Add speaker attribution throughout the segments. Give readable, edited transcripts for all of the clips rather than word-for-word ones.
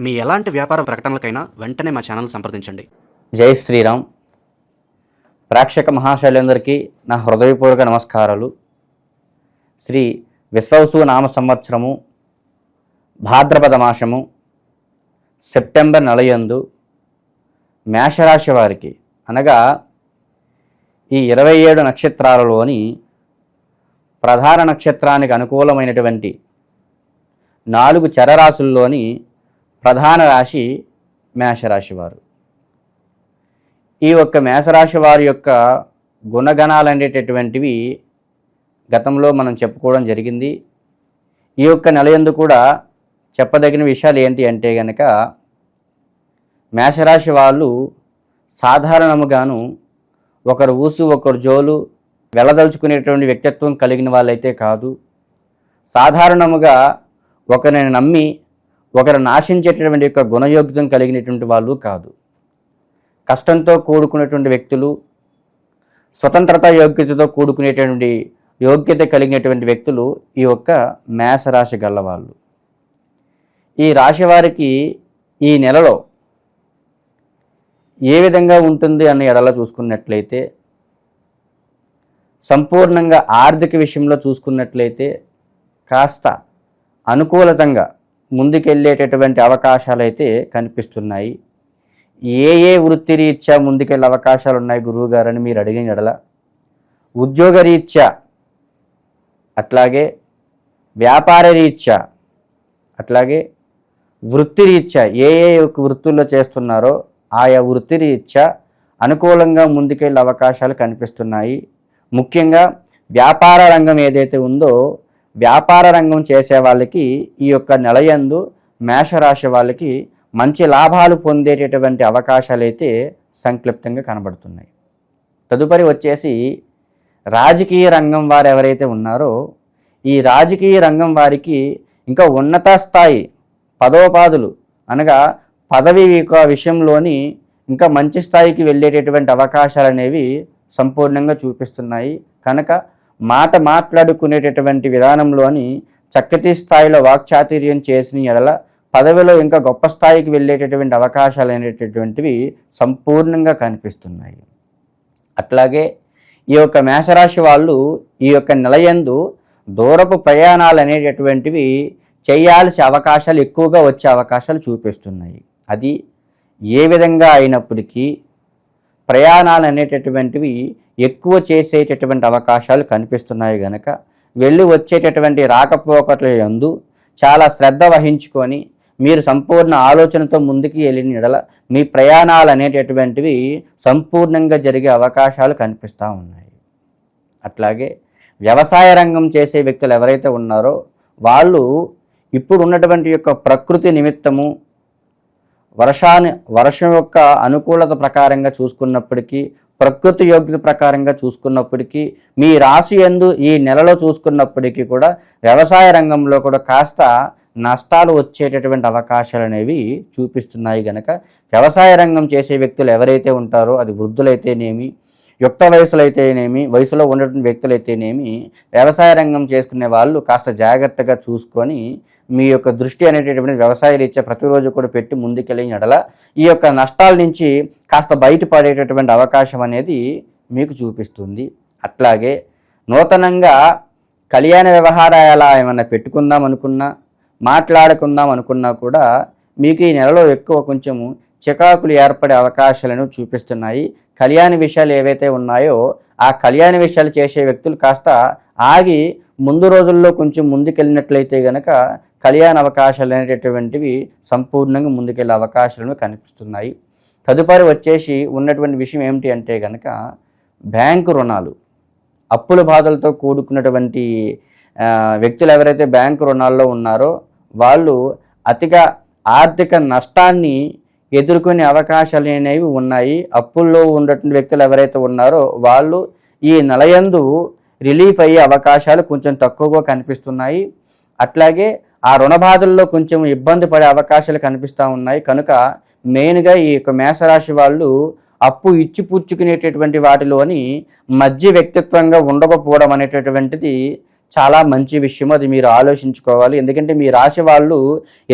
Speaker 1: మీ ఎలాంటి వ్యాపార ప్రకటనలకైనా వెంటనే మా ఛానల్ సంప్రదించండి.
Speaker 2: జై శ్రీరామ్. ప్రేక్షక మహాశైలందరికీ నా హృదయపూర్వక నమస్కారాలు. శ్రీ విశ్వవసు నామ సంవత్సరము భాద్రపద మాసము సెప్టెంబర్ నెలయందు మేషరాశి వారికి అనగా ఈ 27 నక్షత్రాలలోని ప్రధాన నక్షత్రానికి అనుకూలమైనటువంటి 4 చరరాశుల్లోని ప్రధాన రాశి మేషరాశి వారు. ఈ యొక్క మేషరాశి వారి యొక్క గుణగణాలు అనేటటువంటివి గతంలో మనం చెప్పుకోవడం జరిగింది. ఈ యొక్క నెలయందు కూడా చెప్పదగిన విషయాలు ఏంటి అంటే గనక మేషరాశి వాళ్ళు సాధారణముగాను ఒకరు ఊసు ఒకరు జోలు వెళ్ళదలుచుకునేటువంటి వ్యక్తిత్వం కలిగిన వాళ్ళైతే కాదు. సాధారణముగా ఒకరిని నమ్మి ఒకరు నాశించేటటువంటి యొక్క గుణయోగ్యతం కలిగినటువంటి వాళ్ళు కాదు. కష్టంతో కూడుకునేటువంటి వ్యక్తులు, స్వతంత్రత యోగ్యతతో కూడుకునేటువంటి యోగ్యత కలిగినటువంటి వ్యక్తులు ఈ యొక్క మేషరాశి గలవాళ్ళు. ఈ రాశి వారికి ఈ నెలలో ఏ విధంగా ఉంటుంది అన్న ఎడల చూసుకున్నట్లయితే, సంపూర్ణంగా ఆర్థిక విషయంలో చూసుకున్నట్లయితే కాస్త అనుకూలతంగా ముందుకెళ్ళేటటువంటి అవకాశాలు అయితే కనిపిస్తున్నాయి. ఏ వృత్తి రీత్యా ముందుకెళ్ళే అవకాశాలు ఉన్నాయి గురువు గారని మీరు అడిగిన ఎడల, ఉద్యోగ రీత్యా, అట్లాగే వ్యాపార రీత్యా, అట్లాగే వృత్తి రీత్యా ఏ వృత్తుల్లో చేస్తున్నారో ఆయా వృత్తి రీత్యా అనుకూలంగా ముందుకెళ్ళే అవకాశాలు కనిపిస్తున్నాయి. ముఖ్యంగా వ్యాపార రంగం ఏదైతే ఉందో వ్యాపార రంగం చేసే వాళ్ళకి ఈ యొక్క నెలయందు మేషరాశి వాళ్ళకి మంచి లాభాలు పొందేటటువంటి అవకాశాలు అయితే సంక్లిప్తంగా కనబడుతున్నాయి. తదుపరి వచ్చేసి రాజకీయ రంగం వారు ఎవరైతే ఉన్నారో ఈ రాజకీయ రంగం వారికి ఇంకా ఉన్నత స్థాయి పదోపాదులు అనగా పదవి విషయంలోని ఇంకా మంచి స్థాయికి వెళ్ళేటటువంటి అవకాశాలు అనేవి సంపూర్ణంగా చూపిస్తున్నాయి. కనుక మాట్లాడుకునేటటువంటి విధానంలోని చక్కటి స్థాయిలో వాక్చాతుర్యం చేసిన ఎడల పదవిలో ఇంకా గొప్ప స్థాయికి వెళ్ళేటటువంటి అవకాశాలు అనేటటువంటివి సంపూర్ణంగా కనిపిస్తున్నాయి. అట్లాగే ఈ యొక్క మేషరాశి వాళ్ళు ఈ యొక్క నెలయందు దూరపు ప్రయాణాలు అనేటటువంటివి చేయాల్సిన అవకాశాలు ఎక్కువగా వచ్చే అవకాశాలు చూపిస్తున్నాయి. అది ఏ విధంగా అయినప్పటికీ ప్రయాణాలు అనేటటువంటివి ఎక్కువ చేసేటటువంటి అవకాశాలు కనిపిస్తున్నాయి. కనుక వెళ్ళి వచ్చేటటువంటి రాకపోకట్ల యందు చాలా శ్రద్ధ వహించుకొని మీరు సంపూర్ణ ఆలోచనతో ముందుకు వెళ్ళిన ఎడల మీ ప్రయాణాలు అనేటటువంటివి సంపూర్ణంగా జరిగే అవకాశాలు కనిపిస్తూ ఉన్నాయి. అట్లాగే వ్యవసాయ రంగం చేసే వ్యక్తులు ఎవరైతే ఉన్నారో వాళ్ళు ఇప్పుడు ఉన్నటువంటి యొక్క ప్రకృతి నిమిత్తము వర్షం యొక్క అనుకూలత ప్రకారంగా చూసుకున్నప్పటికీ, ప్రకృతి యోగ్యత ప్రకారంగా చూసుకున్నప్పటికీ, మీ రాశి యందు ఈ నెలలో చూసుకున్నప్పటికీ కూడా వ్యవసాయ రంగంలో కూడా కాస్త నష్టాలు వచ్చేటటువంటి అవకాశాలు అనేవి చూపిస్తున్నాయి. కనుక వ్యవసాయ రంగం చేసే వ్యక్తులు ఎవరైతే ఉంటారో అది వృద్ధులైతేనేమి, యుక్త వయసులైతేనేమి, వయసులో ఉన్నటువంటి వ్యక్తులైతేనేమి, వ్యవసాయ రంగం చేసుకునే వాళ్ళు కాస్త జాగ్రత్తగా చూసుకొని మీ యొక్క దృష్టి అనేటటువంటి వ్యవసాయ రీత్యా ప్రతిరోజు కూడా పెట్టి ముందుకెళ్ళిన ఎడల ఈ యొక్క నష్టాల నుంచి కాస్త బయటపడేటటువంటి అవకాశం అనేది మీకు చూపిస్తుంది. అట్లాగే నూతనంగా కళ్యాణ వ్యవహారాలు ఏమన్నా పెట్టుకుందాం అనుకున్నా, మాట్లాడుకుందాం అనుకున్నా కూడా మీకు ఈ నెలలో ఎక్కువ కొంచెము చికాకులు ఏర్పడే అవకాశాలను చూపిస్తున్నాయి. కళ్యాణ విషయాలు ఏవైతే ఉన్నాయో ఆ కళ్యాణ విషయాలు చేసే వ్యక్తులు కాస్త ఆగి ముందు రోజుల్లో కొంచెం ముందుకెళ్ళినట్లయితే గనక కళ్యాణ అవకాశాలు అనేటటువంటివి సంపూర్ణంగా ముందుకెళ్ళే అవకాశాలను కనిపిస్తున్నాయి. తదుపరి వచ్చేసి ఉన్నటువంటి విషయం ఏమిటి అంటే కనుక బ్యాంకు రుణాలు, అప్పుల బాధలతో కూడుకున్నటువంటి వ్యక్తులు ఎవరైతే బ్యాంకు రుణాల్లో ఉన్నారో వాళ్ళు అతిగా ఆర్థిక నష్టాన్ని ఎదుర్కొనే అవకాశాలు అనేవి ఉన్నాయి. అప్పుల్లో ఉన్నటువంటి వ్యక్తులు ఎవరైతే ఉన్నారో వాళ్ళు ఈ నెలయందు రిలీఫ్ అయ్యే అవకాశాలు కొంచెం తక్కువగా కనిపిస్తున్నాయి. అట్లాగే ఆ రుణ బాధల్లో కొంచెం ఇబ్బంది పడే అవకాశాలు కనిపిస్తూ ఉన్నాయి. కనుక మెయిన్గా ఈ యొక్క మేషరాశి వాళ్ళు అప్పు ఇచ్చిపుచ్చుకునేటటువంటి వాటిలోని మధ్య వ్యక్తిత్వంగా ఉండకపోవడం అనేటటువంటిది చాలా మంచి విషయం, అది మీరు ఆలోచించుకోవాలి. ఎందుకంటే మీ రాశి వాళ్ళు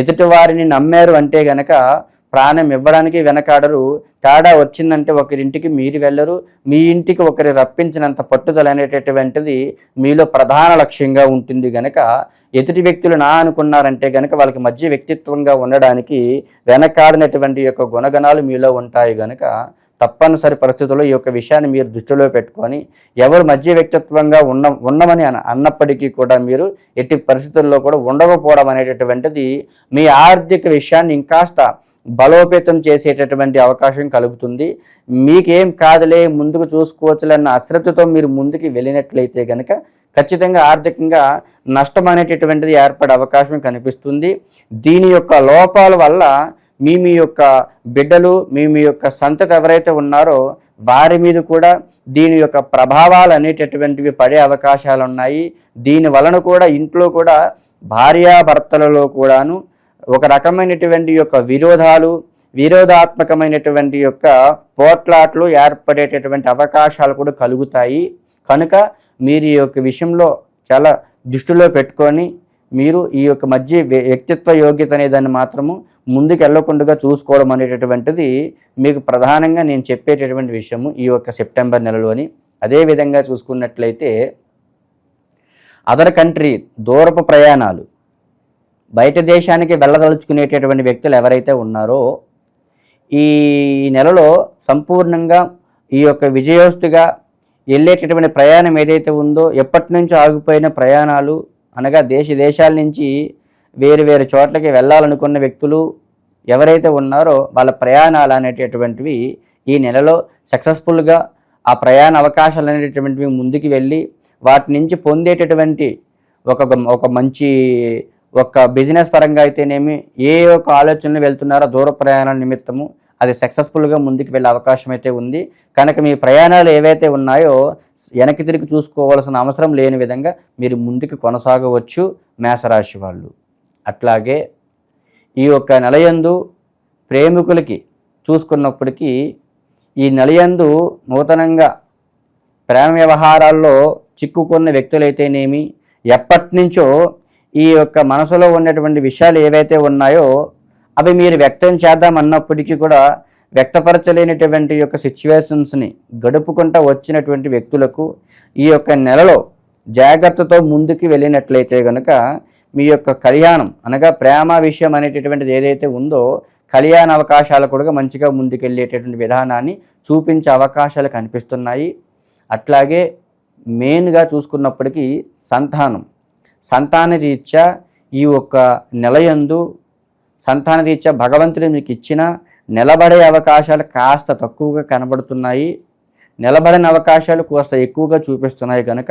Speaker 2: ఎదుటి వారిని నమ్మారు అంటే గనక ప్రాణం ఇవ్వడానికి వెనకాడరు. తేడా వచ్చిందంటే ఒకరింటికి మీరు వెళ్ళరు, మీ ఇంటికి ఒకరి రప్పించినంత పట్టుదల అనేటటువంటిది మీలో ప్రధాన లక్ష్యంగా ఉంటుంది. గనక ఎదుటి వ్యక్తులు నా అనుకున్నారంటే గనక వాళ్ళకి మధ్య వ్యక్తిత్వంగా ఉండడానికి వెనకాడినటువంటి యొక్క గుణగణాలు మీలో ఉంటాయి. గనక తప్పనిసరి పరిస్థితుల్లో ఈ యొక్క విషయాన్ని మీరు దృష్టిలో పెట్టుకొని ఎవరు మధ్య వ్యక్తిత్వంగా ఉండమని అన్నప్పటికీ కూడా మీరు ఎట్టి పరిస్థితుల్లో కూడా ఉండకపోవడం అనేటటువంటిది మీ ఆర్థిక విషయాన్ని ఇంకాస్త బలోపేతం చేసేటటువంటి అవకాశం కలుగుతుంది. మీకేం కాదులే ముందుకు చూసుకోవచ్చులన్న అశ్రద్ధతో మీరు ముందుకు వెళ్ళినట్లయితే కనుక ఖచ్చితంగా ఆర్థికంగా నష్టం అనేటటువంటిది ఏర్పడే అవకాశం కనిపిస్తుంది. దీని యొక్క లోపాల వల్ల మీ యొక్క బిడ్డలు మీ యొక్క సంతతి ఎవరైతే ఉన్నారో వారి మీద కూడా దీని యొక్క ప్రభావాలు అనేటటువంటివి పడే అవకాశాలు ఉన్నాయి. దీని వలన కూడా ఇంట్లో కూడా భార్యాభర్తలలో కూడాను ఒక రకమైనటువంటి యొక్క విరోధాత్మకమైనటువంటి యొక్క పోట్లాట్లు ఏర్పడేటటువంటి అవకాశాలు కూడా కలుగుతాయి. కనుక మీరు ఈ యొక్క విషయంలో చాలా దృష్టిలో పెట్టుకొని మీరు ఈ యొక్క మధ్య వ్యక్తిత్వ యోగ్యత అనే దాన్ని మాత్రము ముందుకు వెళ్ళకుండా చూసుకోవడం అనేటటువంటిది మీకు ప్రధానంగా నేను చెప్పేటటువంటి విషయము ఈ యొక్క సెప్టెంబర్ నెలలోని. అదేవిధంగా చూసుకున్నట్లయితే అదర్ కంట్రీ దూరపు ప్రయాణాలు, బయట దేశానికి వెళ్ళదలుచుకునేటటువంటి వ్యక్తులు ఎవరైతే ఉన్నారో ఈ నెలలో సంపూర్ణంగా ఈ యొక్క విజయోస్తుగా వెళ్ళేటటువంటి ప్రయాణం ఏదైతే ఉందో, ఎప్పటి నుంచో ఆగిపోయిన ప్రయాణాలు అనగా దేశాల నుంచి వేరు చోట్లకి వెళ్ళాలనుకున్న వ్యక్తులు ఎవరైతే ఉన్నారో వాళ్ళ ప్రయాణాలు అనేటటువంటివి ఈ నెలలో సక్సెస్ఫుల్గా ఆ ప్రయాణ అవకాశాలు అనేటటువంటివి ముందుకు వెళ్ళి వాటి నుంచి పొందేటటువంటి ఒక మంచి ఒక బిజినెస్ పరంగా అయితేనేమి ఏ ఒక ఆలోచనలు వెళ్తున్నారో దూర ప్రయాణాల నిమిత్తము అది సక్సెస్ఫుల్గా ముందుకు వెళ్ళే అవకాశం అయితే ఉంది. కనుక మీ ప్రయాణాలు ఏవైతే ఉన్నాయో వెనక్కి తిరిగి చూసుకోవాల్సిన అవసరం లేని విధంగా మీరు ముందుకు కొనసాగవచ్చు మేషరాశి వాళ్ళు. అట్లాగే ఈ యొక్క నెలయందు ప్రేమికులకి చూసుకున్నప్పటికీ ఈ నెలయందు నూతనంగా ప్రేమ వ్యవహారాల్లో చిక్కుకున్న వ్యక్తులైతేనేమి ఎప్పటి నుంచో ఈ యొక్క మనసులో ఉన్నటువంటి విషయాలు ఏవైతే ఉన్నాయో అవి మీరు వ్యక్తం చేద్దామన్నప్పటికీ కూడా వ్యక్తపరచలేనటువంటి యొక్క సిచ్యువేషన్స్ని గడుపుకుంటూ వచ్చినటువంటి వ్యక్తులకు ఈ యొక్క నెలలో జాగ్రత్తతో ముందుకు వెళ్ళినట్లయితే కనుక మీ యొక్క కళ్యాణం అనగా ప్రేమ విషయం అనేటటువంటిది ఏదైతే ఉందో కళ్యాణ అవకాశాలు కూడా మంచిగా ముందుకెళ్ళేటటువంటి విధానాన్ని చూపించే అవకాశాలు కనిపిస్తున్నాయి. అట్లాగే మెయిన్గా చూసుకున్నప్పటికీ సంతాన రీత్యా ఈ యొక్క నెలయందు సంతాన రీత్యా భగవంతుడు మీకు ఇచ్చిన నిలబడే అవకాశాలు కాస్త తక్కువగా కనబడుతున్నాయి. నిలబడిన అవకాశాలు కాస్త ఎక్కువగా చూపిస్తున్నాయి. కనుక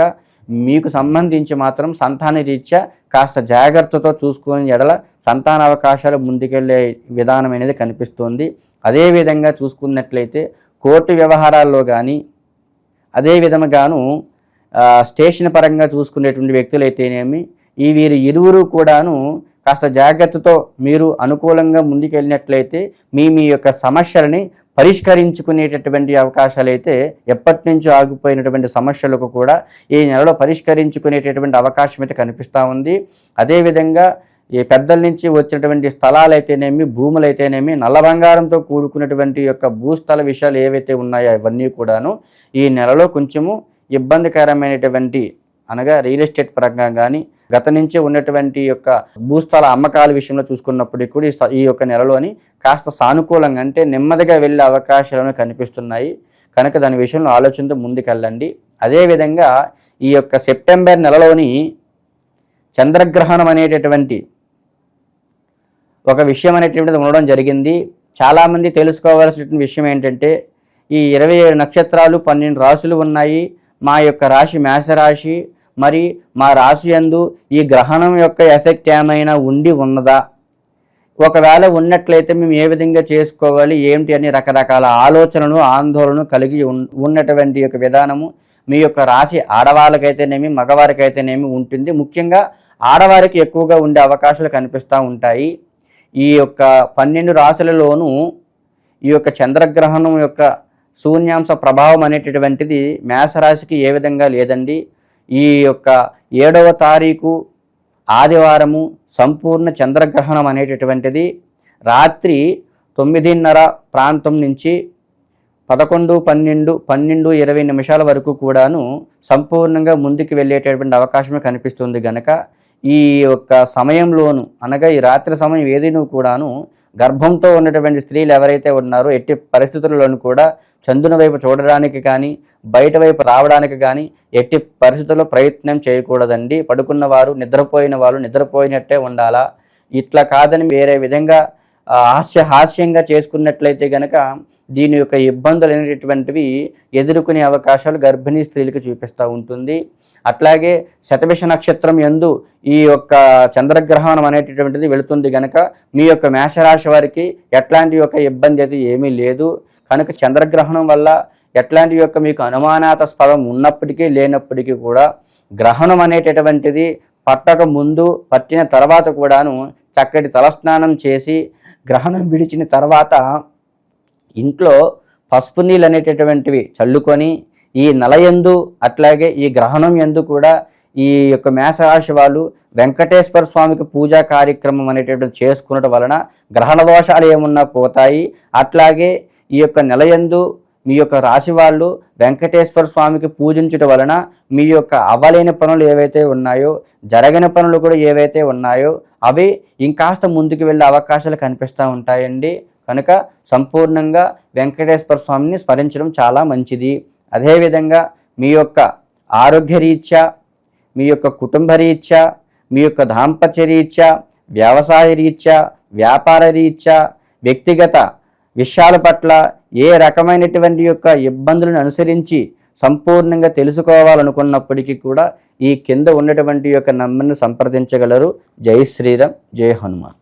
Speaker 2: మీకు సంబంధించి మాత్రం సంతాన రీత్యా కాస్త జాగ్రత్తతో చూసుకునే ఎడల సంతాన అవకాశాలు ముందుకెళ్ళే విధానం అనేది కనిపిస్తుంది. అదేవిధంగా చూసుకున్నట్లయితే కోర్టు వ్యవహారాల్లో కానీ అదే విధముగాను స్టేషన్ పరంగా చూసుకునేటువంటి వ్యక్తులైతేనేమి వీరు ఇరువురు కూడాను కాస్త జాగ్రత్తతో మీరు అనుకూలంగా ముందుకెళ్ళినట్లయితే మీ యొక్క సమస్యలని పరిష్కరించుకునేటటువంటి అవకాశాలు అయితే ఎప్పటి నుంచో ఆగిపోయినటువంటి సమస్యలకు కూడా ఈ నెలలో పరిష్కరించుకునేటటువంటి అవకాశం అయితే కనిపిస్తూ ఉంది. అదేవిధంగా ఈ పెద్దల నుంచి వచ్చినటువంటి స్థలాలైతేనేమి భూములైతేనేమి నల్ల బంగారంతో కూడుకున్నటువంటి యొక్క భూస్థల విషయాలు ఏవైతే ఉన్నాయో అవన్నీ కూడాను ఈ నెలలో కొంచెము ఇబ్బందికరమైనటువంటి అనగా రియల్ ఎస్టేట్ పరంగా కానీ గత నుంచి ఉన్నటువంటి యొక్క భూస్థల అమ్మకాల విషయంలో చూసుకున్నప్పటికీ కూడా ఈ యొక్క నెలలోని కాస్త సానుకూలంగా అంటే నెమ్మదిగా వెళ్ళే అవకాశాలను కనిపిస్తున్నాయి. కనుక దాని విషయంలో ఆలోచనతో ముందుకెళ్ళండి. అదేవిధంగా ఈ యొక్క సెప్టెంబర్ నెలలోని చంద్రగ్రహణం అనేటటువంటి ఒక విషయం అనేటువంటిది ఉండడం జరిగింది. చాలామంది తెలుసుకోవాల్సినటువంటి విషయం ఏంటంటే ఈ 27 నక్షత్రాలు 12 రాశులు ఉన్నాయి. మా యొక్క రాశి మేషరాశి. మరి మా రాశి యందు ఈ గ్రహణం యొక్క ఎఫెక్ట్ ఏమైనా ఉన్నదా, ఒకవేళ ఉన్నట్లయితే మేము ఏ విధంగా చేసుకోవాలి ఏంటి అని రకరకాల ఆలోచనలు ఆందోళనలు కలిగి ఉన్నటువంటి యొక్క విధానము మీ యొక్క రాశి ఆడవాళ్ళకైతేనేమి మగవారికైతేనేమి ఉంటుంది. ముఖ్యంగా ఆడవారికి ఎక్కువగా ఉండే అవకాశాలు కనిపిస్తూ ఉంటాయి. ఈ యొక్క 12 రాశులలోనూ ఈ యొక్క చంద్రగ్రహణం యొక్క శూన్యాంశ ప్రభావం అనేటటువంటిది మేషరాశికి ఏ విధంగా లేదండి. ఈ యొక్క 7వ తారీఖు ఆదివారము సంపూర్ణ చంద్రగ్రహణం అనేటటువంటిది రాత్రి 9:30 ప్రాంతం నుంచి 11, 12, 20 నిమిషాల వరకు కూడాను సంపూర్ణంగా ముందుకు వెళ్ళేటటువంటి అవకాశమే కనిపిస్తుంది గనక ఈ యొక్క సమయంలోను అనగా ఈ రాత్రి సమయం ఏదైనా కూడాను గర్భంతో ఉన్నటువంటి స్త్రీలు ఎవరైతే ఉన్నారో ఎట్టి పరిస్థితుల్లోనూ కూడా చంద్రుని వైపు చూడడానికి కానీ బయట వైపు రావడానికి కానీ ఎట్టి పరిస్థితుల్లో ప్రయత్నం చేయకూడదండి. పడుకున్న వారు నిద్రపోయిన వాళ్ళు నిద్రపోయినట్టే ఉండాలా. ఇట్లా కాదని వేరే విధంగా హాస్యంగా చేసుకున్నట్లయితే గనక దీని యొక్క ఇబ్బందులు అనేటటువంటివి ఎదుర్కొనే అవకాశాలు గర్భిణీ స్త్రీలకు చూపిస్తూ ఉంటుంది. అట్లాగే శతభిష నక్షత్రం యందు ఈ యొక్క చంద్రగ్రహణం అనేటటువంటిది వెళుతుంది కనుక మీ యొక్క మేషరాశి వారికి ఎట్లాంటి యొక్క ఇబ్బంది అయితే ఏమీ లేదు. కనుక చంద్రగ్రహణం వల్ల ఎట్లాంటి యొక్క మీకు అనుమానాస్పదం ఉన్నప్పటికీ లేనప్పటికీ కూడా గ్రహణం అనేటటువంటిది పట్టక ముందు పట్టిన తర్వాత కూడాను చక్కటి తలస్నానం చేసి గ్రహణం విడిచిన తర్వాత ఇంట్లో పసుపు నీళ్ళు అనేటటువంటివి చల్లుకొని ఈ నెలయందు అట్లాగే ఈ గ్రహణం యందు కూడా ఈ యొక్క మేషరాశి వాళ్ళు వెంకటేశ్వర స్వామికి పూజా కార్యక్రమం అనేటటువంటి చేసుకునడం వలన గ్రహణ దోషాలు ఏమున్నా పోతాయి. అట్లాగే ఈ యొక్క నెలయందు మీ యొక్క రాశి వాళ్ళు వెంకటేశ్వర స్వామికి పూజించడం వలన మీ యొక్క అవ్వలేని పనులు ఏవైతే ఉన్నాయో జరగని పనులు కూడా ఏవైతే ఉన్నాయో అవి ఇంకాస్త ముందుకు వెళ్ళే అవకాశాలు కనిపిస్తూ ఉంటాయండి. కనుక సంపూర్ణంగా వెంకటేశ్వర స్వామిని స్మరించడం చాలా మంచిది. అదేవిధంగా మీ యొక్క ఆరోగ్యరీత్యా మీ యొక్క కుటుంబ రీత్యా మీ యొక్క దాంపత్య రీత్యా వ్యవసాయ రీత్యా వ్యాపార రీత్యా వ్యక్తిగత విషయాల పట్ల ఏ రకమైనటువంటి యొక్క ఇబ్బందులను అనుసరించి సంపూర్ణంగా తెలుసుకోవాలనుకున్నప్పటికీ కూడా ఈ కింద ఉన్నటువంటి యొక్క నంబర్ను సంప్రదించగలరు. జై శ్రీరామ్, జై హనుమాన్.